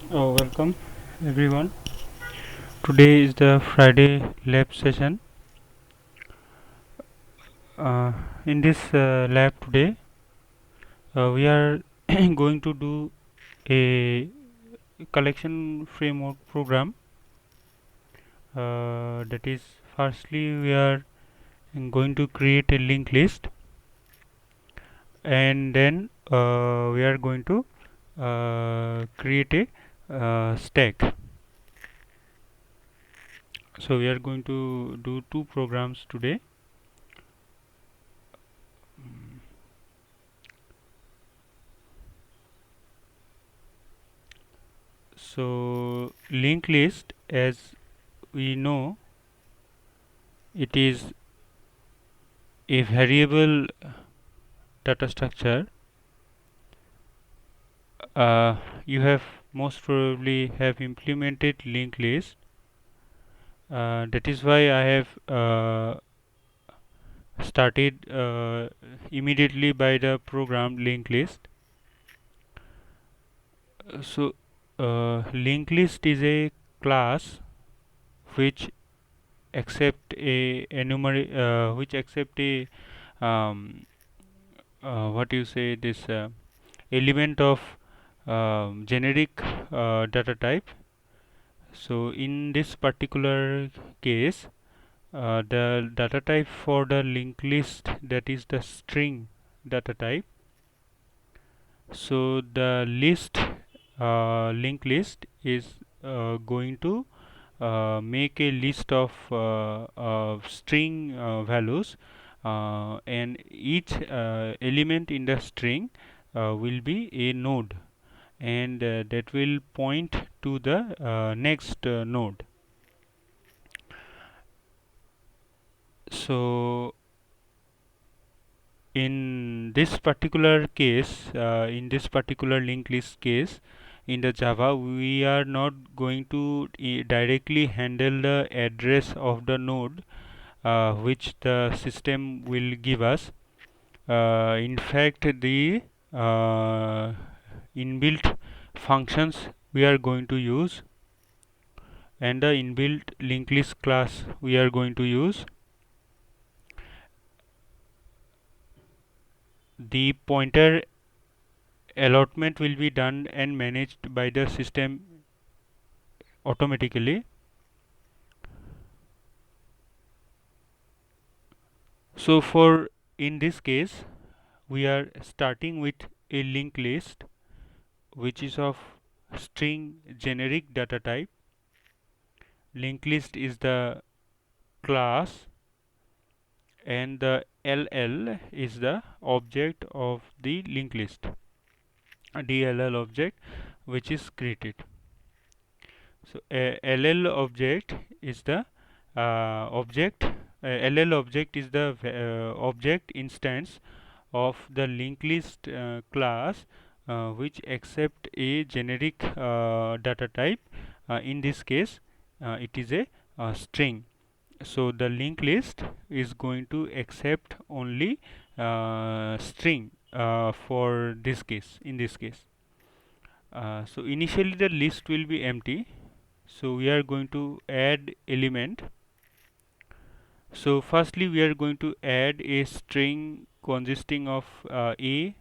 Welcome everyone. Today is the Friday lab session. In this lab today, we are going to do a collection framework program. That is, firstly, we are going to create a linked list, and then we are going to create a stack. So we are going to do two programs today. So linked list, as we know, it is a variable data structure. You have most probably have implemented linked list. That is why I have started immediately by the program linked list. Linked list is a class which accept a enumerate which accept a um, what you say this element of generic data type. So in this particular case, the data type for the linked list, that is the string data type. So the list linked list is going to make a list of string values, and each element in the string will be a node, and that will point to the next node. So in this particular case, in this particular linked list case, in the Java, we are not going to directly handle the address of the node which the system will give us. In fact, the inbuilt functions we are going to use, and the inbuilt linked list class we are going to use, the pointer allotment will be done and managed by the system automatically. So for in this case, we are starting with a linked list which is of string generic data type. Linked list is the class, and the LL is the object of the linked list, a DLL object which is created. So a LL object is the object. LL object is the object instance of the linked list class which accept a generic data type. In this case, it is a string. So the linked list is going to accept only string for this case. In this case, so initially the list will be empty. So we are going to add element. So firstly we are going to add a string consisting of a,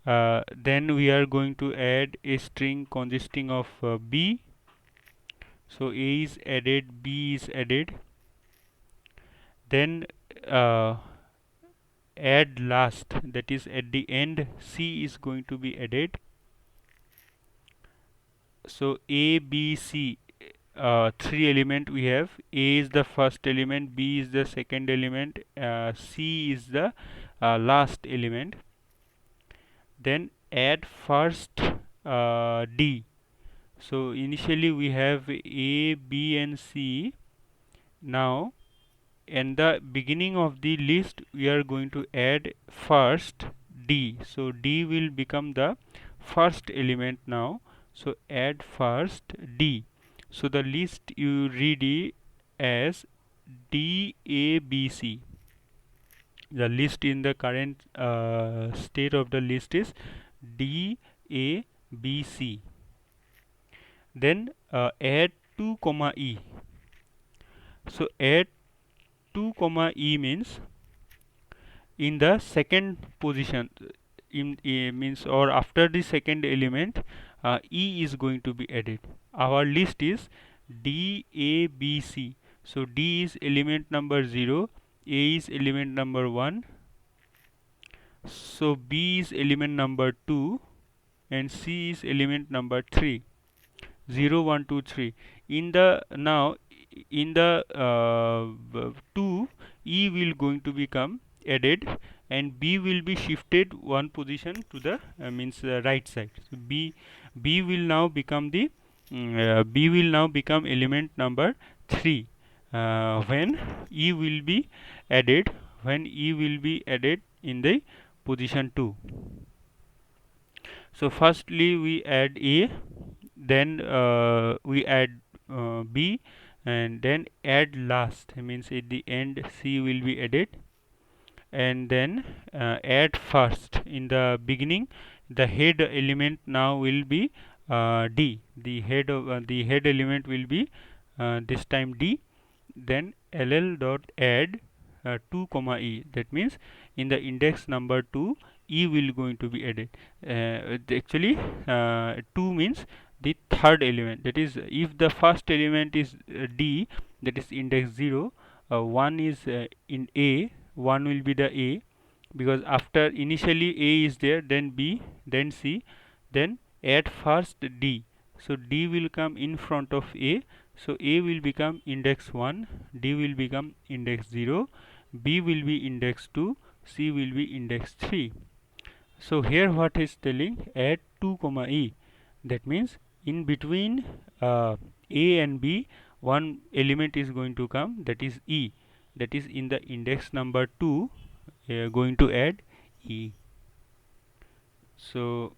then we are going to add a string consisting of b. So a is added, b is added, then uh, add last, that is at the end c is going to be added. So a, b, c, three element we have. A is the first element, b is the second element, c is the last element. Then add first d. So initially we have a, b and c. Now in the beginning of the list we are going to add first d. So d will become the first element now. So add first d. So the list you read it as d, a, b, c. The list in the current state of the list is d, a, b, c. then add 2 comma e. So add 2 comma e means in the second position, in means or after the second element, e is going to be added. Our list is d, a, b, c. So d is element number 0, a is element number 1, so b is element number 2, and c is element number 3. 0 1 2 3. In the now in the 2, e will going to become added, and b will be shifted one position to the means right side. So b will now become the b will now become element number 3 when e will be added, in the position 2. So firstly we add a, then we add b, and then add last, means at the end c will be added, and then add first. In the beginning, the head element now will be d. The head element will be this time d. Then ll dot add 2 comma e. That means in the index number 2, e will going to be added. Actually 2 means the third element. That is, if the first element is d, that is index 0, 1 is in a, 1 will be the a, because after initially a is there, then b, then c, then add first d. So d will come in front of a, so a will become index 1, d will become index 0, b will be index 2, c will be index 3. So here what is telling, add 2 comma e. That means in between a and b, one element is going to come, that is e. That is in the index number 2, going to add e. So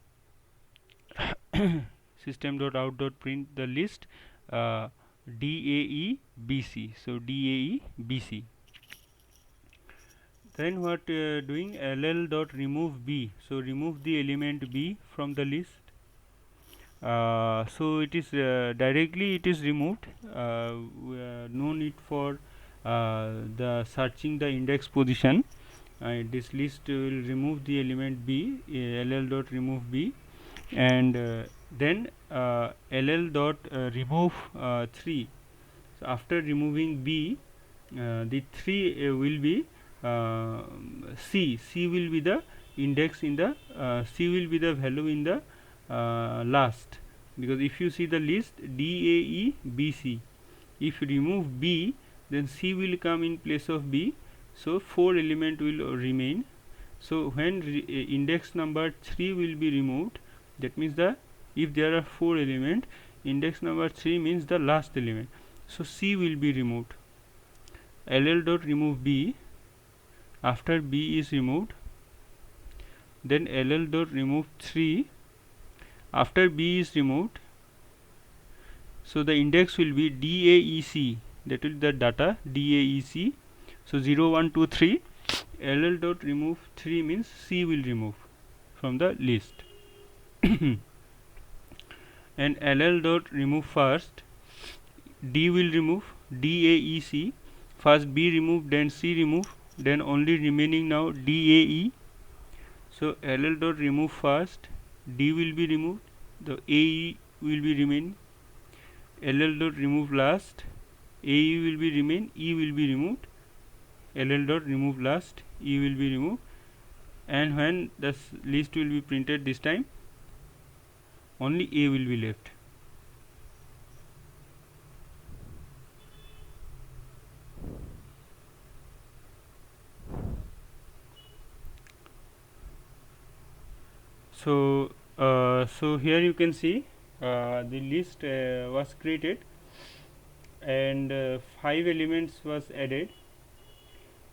system.out.print the list DAE BC. So DAE BC. Then what doing, ll.remove b. So remove the element b from the list. So it is directly it is removed. No need for the searching the index position. This list will remove the element b, ll dot remove b, and then ll dot remove 3. So after removing b, the 3 will be c will be the index in the c will be the value in the last, because if you see the list DAE BC, if you remove b, then c will come in place of b, so 4 element will remain. So when index number 3 will be removed, that means the, if there are 4 element, index number 3 means the last element, so c will be removed. ll dot remove b. After b is removed, then ll dot remove 3. After b is removed, so the index will be DAEC, that will be the data DAEC. So 0 1 2 3, ll dot remove 3 means c will remove from the list. And ll dot remove first, d will remove DAEC, first b remove, then c remove, then only remaining now DAE. So ll dot remove first, d will be removed, the AE will be remain. ll dot remove last, AE will be remain, E will be removed. ll dot remove last, E will be removed, and when the list will be printed this time, only A will be left. So so here you can see the list was created, and 5 elements was added.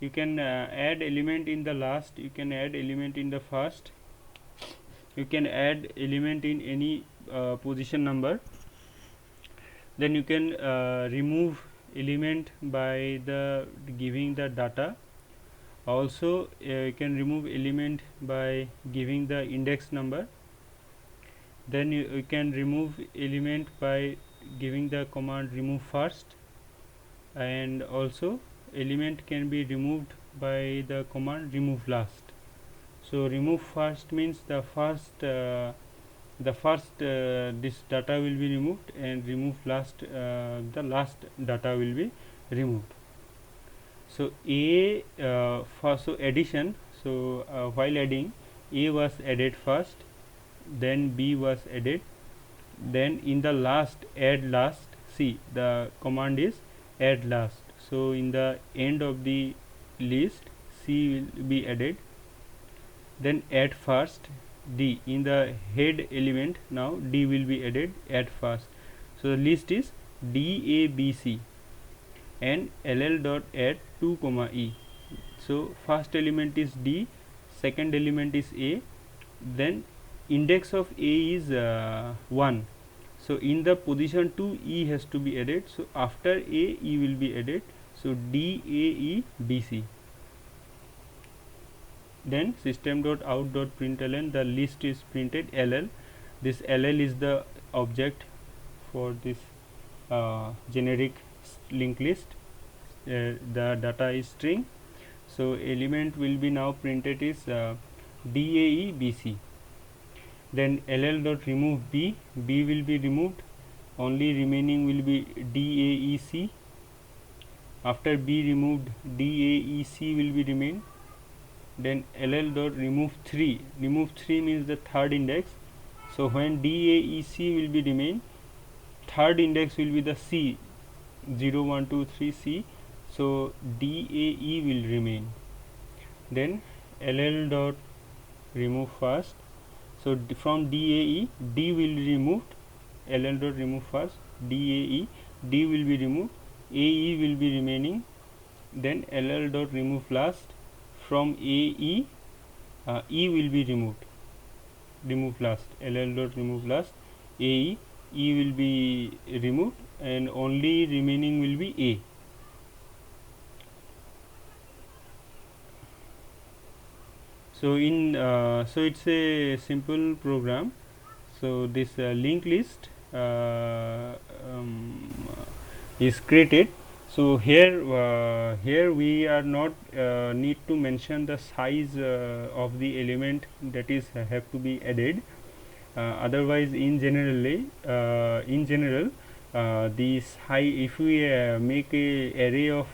You can add element in the last, you can add element in the first, you can add element in any position number, then you can remove element by the giving the data. Also you can remove element by giving the index number. Then you can remove element by giving the command remove first, and also element can be removed by the command remove last. So remove first means the first this data will be removed, and remove last, the last data will be removed. So a so addition, so while adding, a was added first, then b was added, then in the last add last, see the command is add last. So in the end of the list c will be added, then add first d, in the head element now d will be added, add first. So the list is d a b c, and ll dot add 2 comma e. So first element is d, second element is a, then index of a is 1. So in the position 2 e has to be added, so after a e will be added, so d a e b c. Then system.out.println, the list is printed ll. This ll is the object for this generic linked list. The data is string, so element will be now printed is DAE BC. Then ll dot remove b, b will be removed, only remaining will be DAEC. After b removed, DAEC will be remain. Then ll dot remove 3, remove 3 means the third index. So when DAEC will be remain, third index will be the C, 0 1 2 3 C, so DAE will remain. Then ll dot remove first, so from DAE D will be removed, ll dot remove first, DAE D will be removed, AE will be remaining. Then ll dot remove last, from AE E will be removed, remove last, ll dot remove last, AE E will be removed, and only remaining will be A. So in so it's a simple program. So this linked list is created. So here we are not need to mention the size of the element that is have to be added. Otherwise, in general, this if we make a array of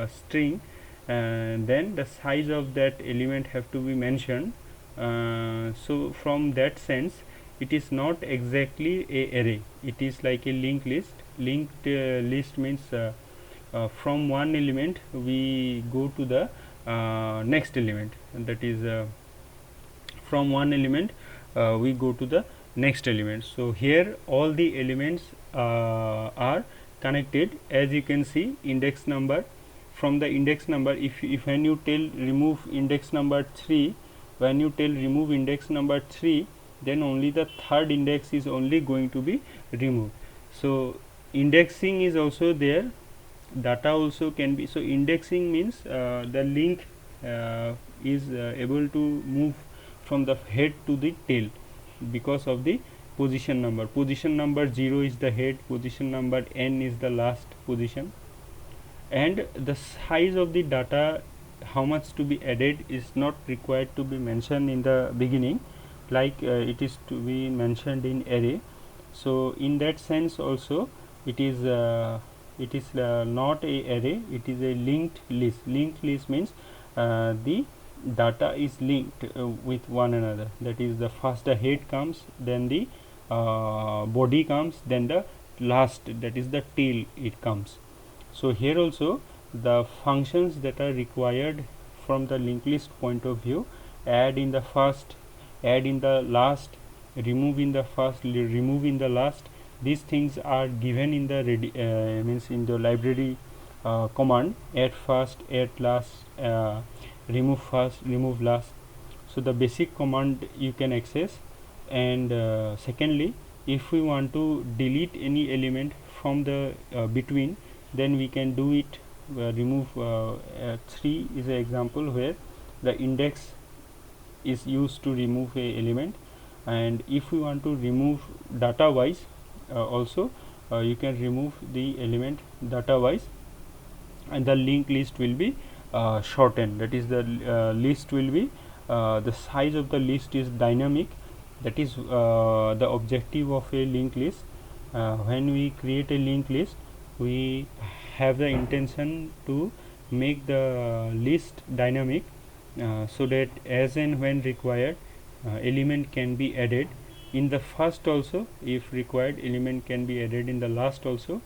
string, then the size of that element have to be mentioned. So from that sense, it is not exactly a array, it is like a linked list. Linked list means from one element we go to the next element, that is from one element we go to the next element. So here all the elements are connected, as you can see. Index number, from the index number, if when you tell remove index number 3, when you tell remove index number 3, then only the third index is only going to be removed. So indexing is also there, data also can be. So indexing means the link is able to move from the head to the tail because of the position number. Position number 0 is the head, position number n is the last position, and the size of the data, how much to be added, is not required to be mentioned in the beginning, like it is to be mentioned in array. So in that sense also it is not a array, it is a linked list. Linked list means the data is linked with one another, that is the first the head comes, then the body comes, then the last, that is the tail, it comes. So here also the functions that are required from the linked list point of view, add in the first, add in the last, remove in the first, remove in the last, these things are given in the means in the library command, add first, add last, remove first, remove last. So the basic command you can access. And secondly, if we want to delete any element from the between, then we can do it. Remove 3 is an example where the index is used to remove a element. and if we want to remove data wise also, you can remove the element data wise, and the linked list will be shortened. That is, the list will be the size of the list is dynamic. That is the objective of a linked list. When we create a linked list, we have the intention to make the list dynamic, so that as and when required, element can be added in the first also. If required, element can be added in the last also,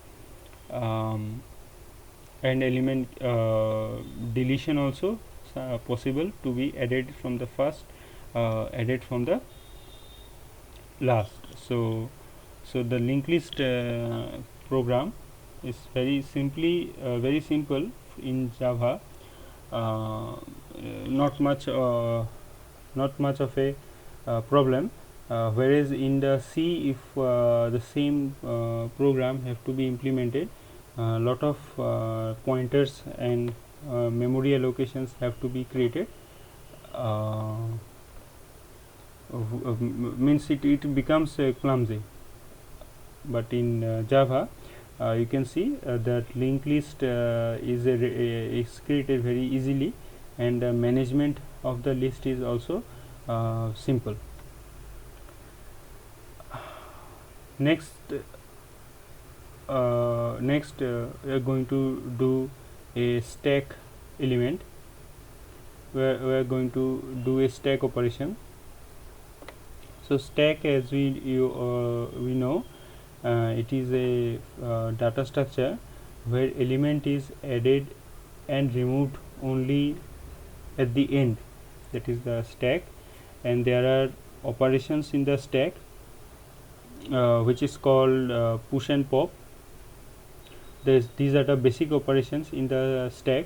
and element deletion also possible to be added from the first, added from the last. So the linked list program is very simple in Java. uh, not much of a problem, whereas in the C, if the same program have to be implemented, a lot of pointers and memory allocations have to be created. uh, Means it becomes clumsy. But in Java, you can see that linked list is created very easily, and management of the list is also simple. Next, we are going to do a stack element. We are going to do a stack operation. So stack, as we know, it is a data structure where element is added and removed only at the end. That is the stack, and there are operations in the stack which is called push and pop. These are the basic operations in the stack,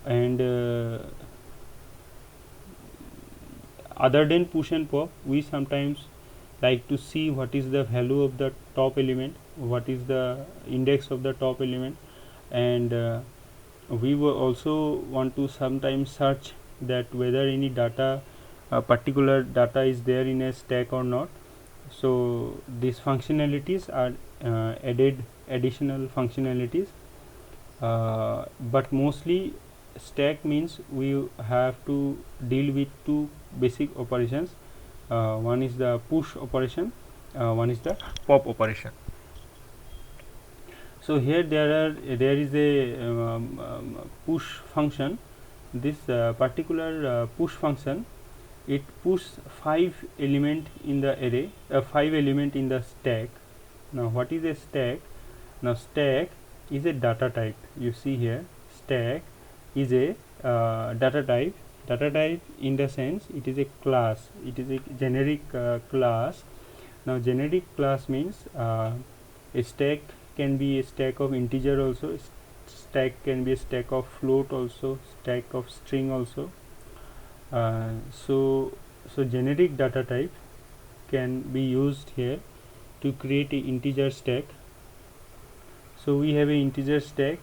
and other than push and pop, we sometimes like to see what is the value of the top element, what is the index of the top element, and we will also want to sometimes search that whether any data, particular data is there in a stack or not. So these functionalities are additional functionalities, but mostly stack means we have to deal with two basic operations. One is the push operation, one is the pop operation. So here there is a push function. This particular push function, it pushes 5 element in the array, 5 element in the stack. Now what is a stack? Now stack is a data type. You see here, stack is a data type. Data type in the sense it is a class, it is a generic class. Now generic class means a stack can be a stack of integer also, stack can be a stack of float also, stack of string also. So generic data type can be used here to create a integer stack. So we have a integer stack,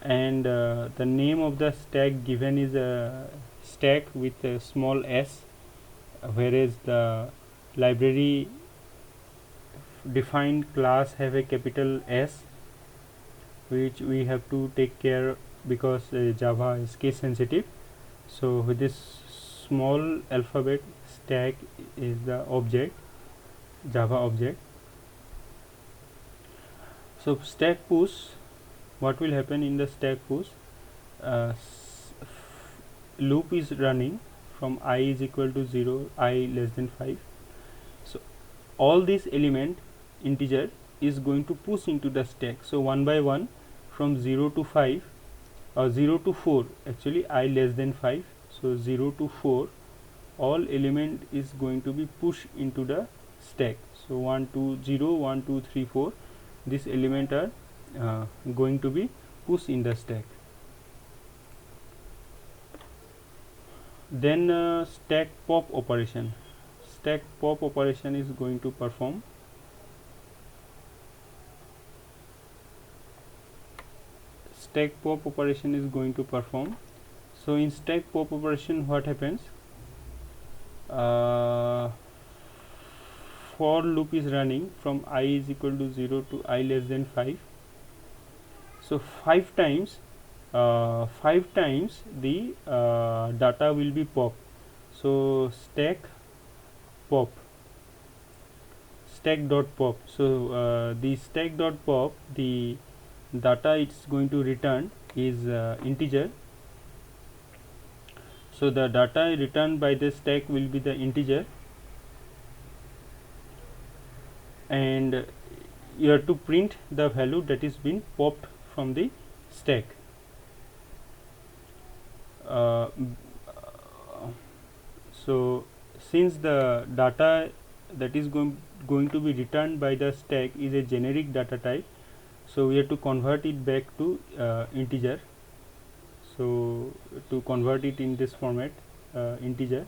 and the name of the stack given is a stack with a small s, whereas the library defined class have a capital S, which we have to take care because Java is case sensitive. So with this small alphabet, stack is the object, Java object. So stack push, what will happen in the stack push? uh, Loop is running from I is equal to 0, I less than 5. So all these element integer is going to push into the stack. So one by one, from 0 to 5, or 0 to 4, actually I less than 5, so 0 to 4, all element is going to be pushed into the stack. So 1 2 0 1 2 3 4, this element are going to be pushed in the stack. Then stack pop operation. Stack pop operation is going to perform. Stack pop operation is going to perform. So in stack pop operation, what happens? for loop is running from I is equal to 0 to I less than 5. So 5 times the data will be pop. So pop stack dot pop. So the stack dot pop, the data it's going to return is integer. So the data returned by the stack will be the integer, and you have to print the value that is been popped from the stack. So since the data that is going to be returned by the stack is a generic data type, so we have to convert it back to integer. So to convert it in this format, integer,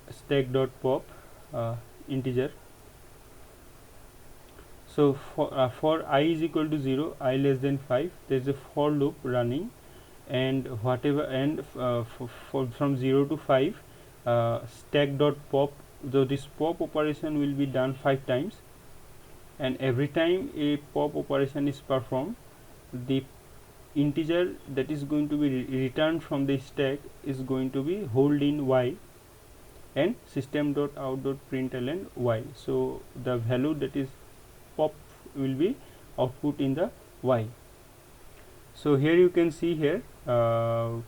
stack dot pop integer. So for I is equal to 0, I less than 5, there is a for loop running, and whatever, and from 0 to 5, stack dot pop, so this pop operation will be done 5 times, and every time a pop operation is performed, the integer that is going to be returned from the stack is going to be held in y, and system dot out dot println y. So the value that is pop will be output in the y. So here you can see here the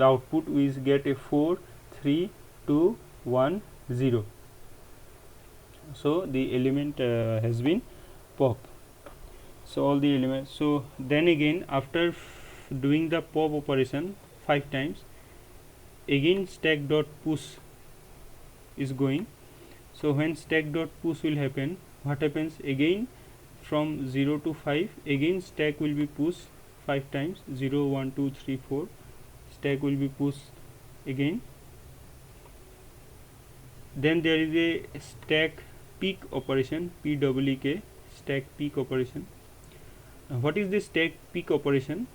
output is get a 4 3 2 1 0. So the element has been pop. So all the elements. So then again, after doing the pop operation 5 times, again stack dot push is going. So when stack dot push will happen, what happens again, from 0 to 5, again stack will be pushed 5 times, 0 1 2 3 4, stack will be pushed again. Then there is a stack peak operation, PEEK, stack peak operation. What is the stack peak operation?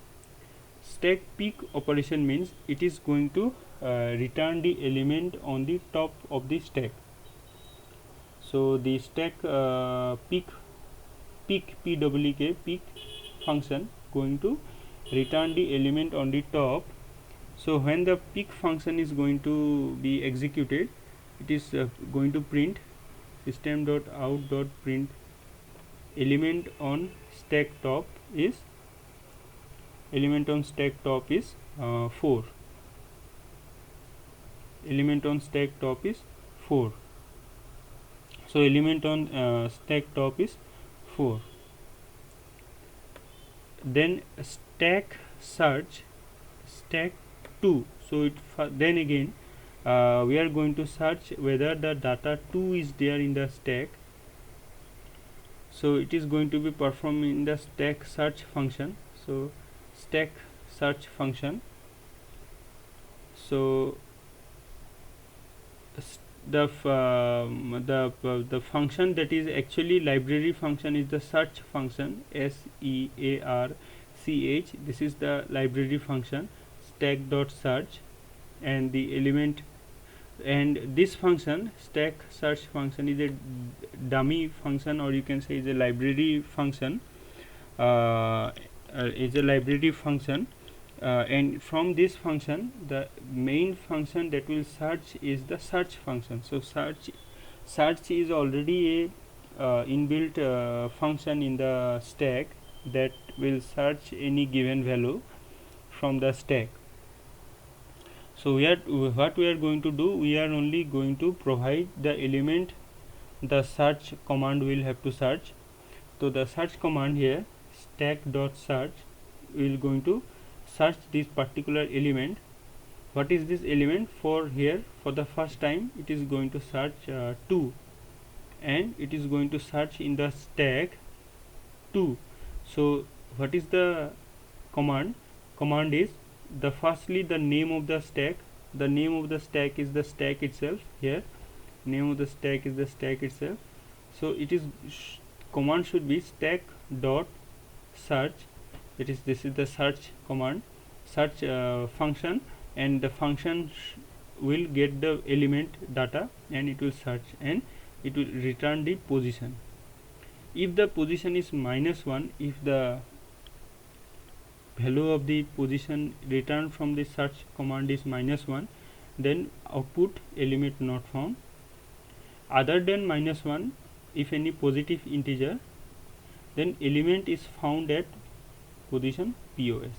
Stack peak operation means it is going to return the element on the top of the stack. So the stack peak PEEK, peak function going to return the element on the top. So when the peak function is going to be executed, it is going to print system dot out dot print element on stack top is 4. Element on stack top is 4. So element on stack top is 4. Then stack search stack 2. So then again we are going to search whether the data 2 is there in the stack. So it is going to be performed in the stack search function. So stack search function. So the function that is actually library function is the search function, SEARCH. This is the library function, stack dot search, and the element, and this function stack search function is a dummy function, or you can say is a library function. And from this function, the main function that will search is the search function. So search is already a inbuilt function in the stack that will search any given value from the stack. So what we are going to do, we are only going to provide the element the search command will have to search. So the search command here, stack dot search, will going to search this particular element. What is this element? For here, for the first time, it is going to search 2, and it is going to search in the stack 2. So what is the command? Command is firstly the name of the stack. The name of the stack is the stack itself. Here, name of the stack is the stack itself. So it is command should be stack dot search. This is the search command, search function, and the function will get the element data and it will search and it will return the position. If the position is -1, if the value of the position returned from the search command is -1, then output element not found. Other than -1, if any positive integer, then element is found at position POS.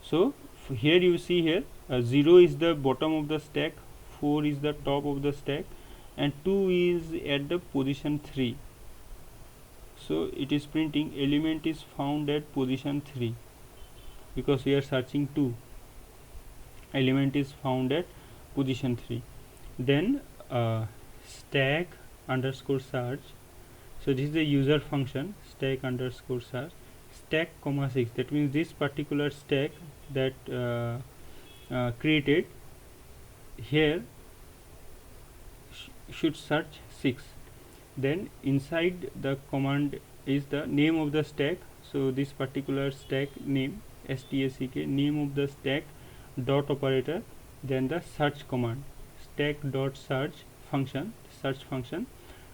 So here you see here 0 is the bottom of the stack, 4 is the top of the stack, and 2 is at the position 3. So it is printing element is found at position 3 because we are searching 2. Element is found at position 3. Then stack underscore search. So this is the user function, stack underscore search, stack comma 6. That means this particular stack that created here should search 6. Then inside the command is the name of the stack. So this particular stack name, stack, name of the stack dot operator, then the search command, stack dot search function, search function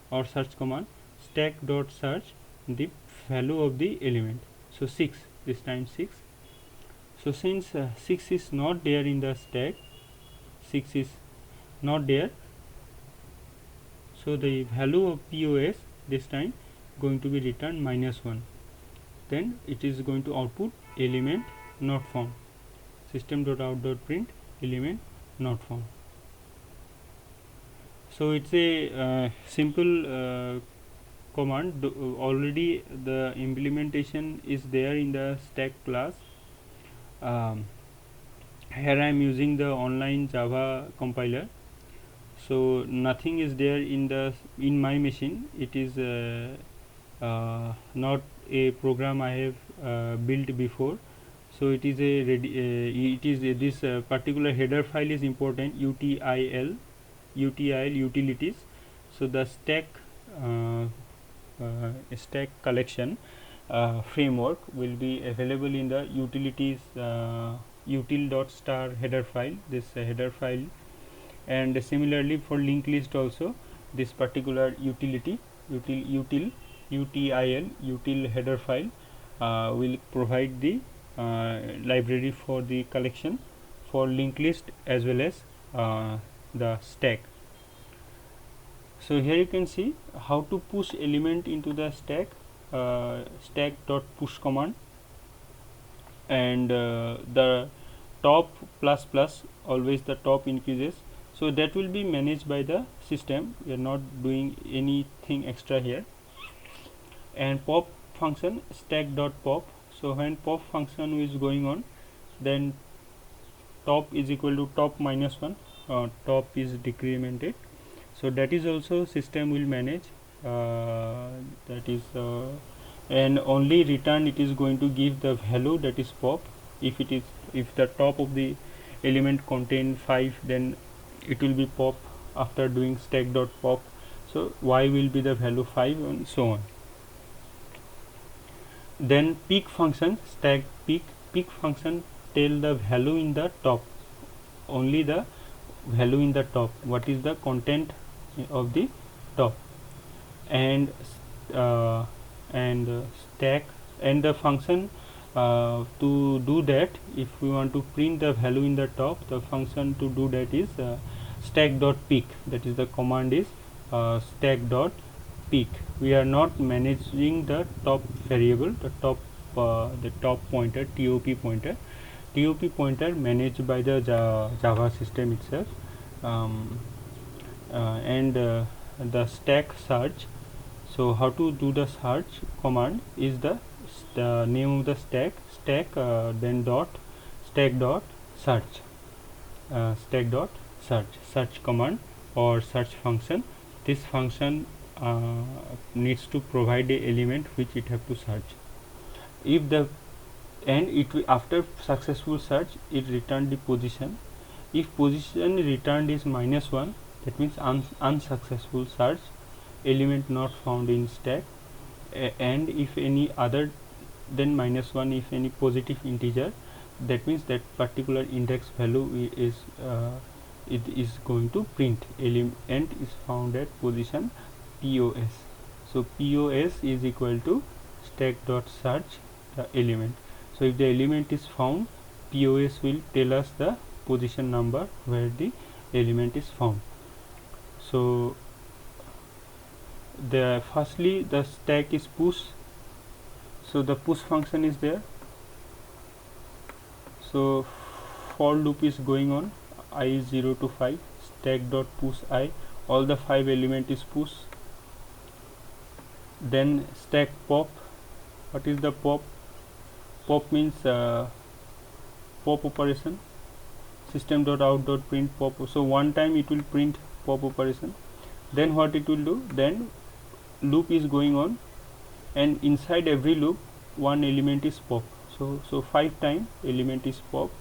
or search command, stack dot search the value of the element. So 6, this time 6. So since 6 is not there in the stack, 6 is not there, so the value of POS this time going to be returned -1. Then it is going to output element not found. System.out.print element not found. So it's a simple command. Already the implementation is there in the stack class. Here I am using the online Java compiler. So nothing is there in my machine. It is not a program I have built before. So it is a this particular header file is important, util utilities. So the stack stack collection framework will be available in the utilities util.star header file, this header file. And similarly for linked list also, this particular util util header file will provide the library for the collection for linked list as well as the stack. So here you can see how to push element into the stack, stack dot push command, and the top plus plus, always the top increases. So that will be managed by the system. We are not doing anything extra here. And pop function, stack dot pop. So when pop function is going on, then top is equal to top -1. Top is decremented. So that is also system will manage. That is and only return it is going to give the value, that is pop. If the top of the element contain 5, then it will be pop after doing stack dot pop. So y will be the value 5 and so on. Then peek function, stack peek function tell the value in the top, only the value in the top, what is the content of the top. And stack and the function to do that, if we want to print the value in the top, the function to do that is stack dot peek. That is the command is stack dot peek. We are not managing the top variable, the top pointer, top pointer managed by the Java system itself. And the stack search. So how to do the search command is the name of the stack, then dot stack dot search, search command or search function. This function needs to provide a element which it have to search. If the and it will, after successful search, it return the position. If position returned is -1, that means unsuccessful search, element not found in stack. And if any other then -1 if any positive integer. That means that particular index value is it is going to print element is found at position POS. So POS is equal to stack dot search the element. So if the element is found, POS will tell us the position number where the element is found. So firstly the stack is push. So the push function is there. So for loop is going on, I is 0 to 5, stack dot push I, all the 5 element is push. Then stack pop. What is the pop? Pop means pop operation. System dot out dot print pop. So one time it will print pop operation. Then what it will do? Then loop is going on, and inside every loop one element is pop. So 5 times element is pop,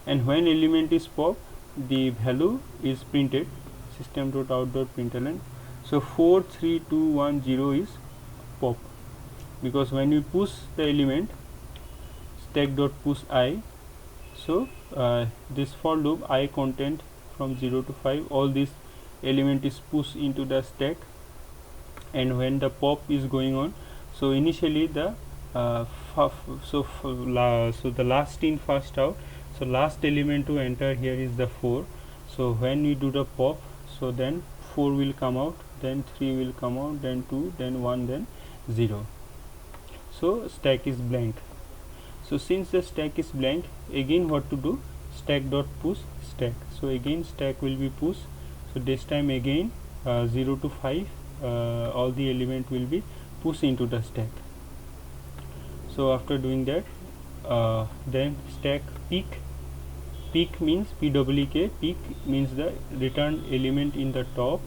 and when element is pop, the value is printed. System dot out dot println. So 4 3 2 1 0 is pop, because when you push the element, stack dot push I. So this for loop I content from 0 to 5, all this element is pushed into the stack, and when the pop is going on, so initially the so the last in first out, so last element to enter here is the 4. So when we do the pop, so then 4 will come out, then 3 will come out, then 2, then 1, then 0. So stack is blank. So since the stack is blank, again what to do? Stack dot push stack. So again stack will be pushed. So this time again 0 to 5 all the element will be pushed into the stack. So after doing that, then stack peak. Peak means PWK. Peak means the return element in the top.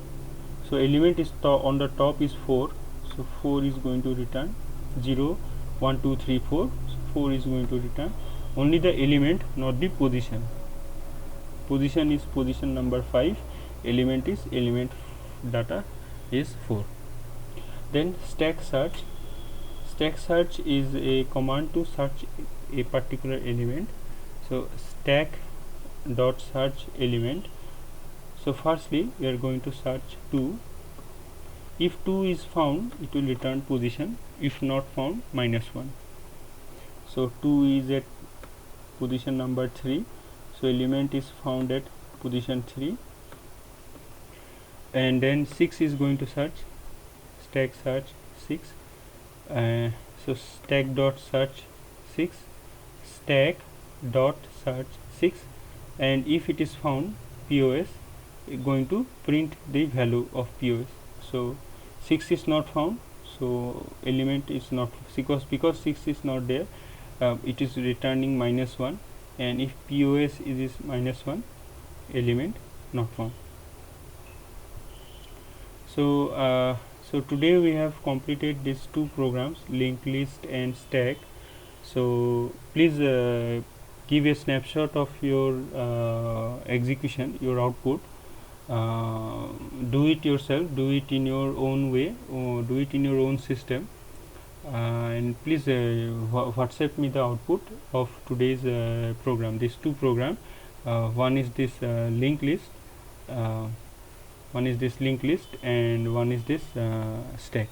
So element is on the top is 4. So 4 is going to return 0 1 2 3 4. So 4 is going to return only the element, not the position. Position is position number 5. Element is element data is 4. Then stack search. Stack search is a command to search a particular element. So stack dot search element. So firstly we are going to search 2. If 2 is found, it will return position. If not found, -1. So 2 is at position number 3. So element is found at position 3. And then 6 is going to search. Stack search 6. So stack dot search 6. Stack dot search 6. And if it is found, POS going to print the value of POS. So 6 is not found, so element is not, because 6 is not there, it is returning -1, and if POS is -1, element not found. So so today we have completed these two programs, linked list and stack. So please give a snapshot of your execution, your output. Do it yourself, do it in your own way, or do it in your own system, and please WhatsApp me the output of today's program, these two program. One is this linked list, and one is this stack.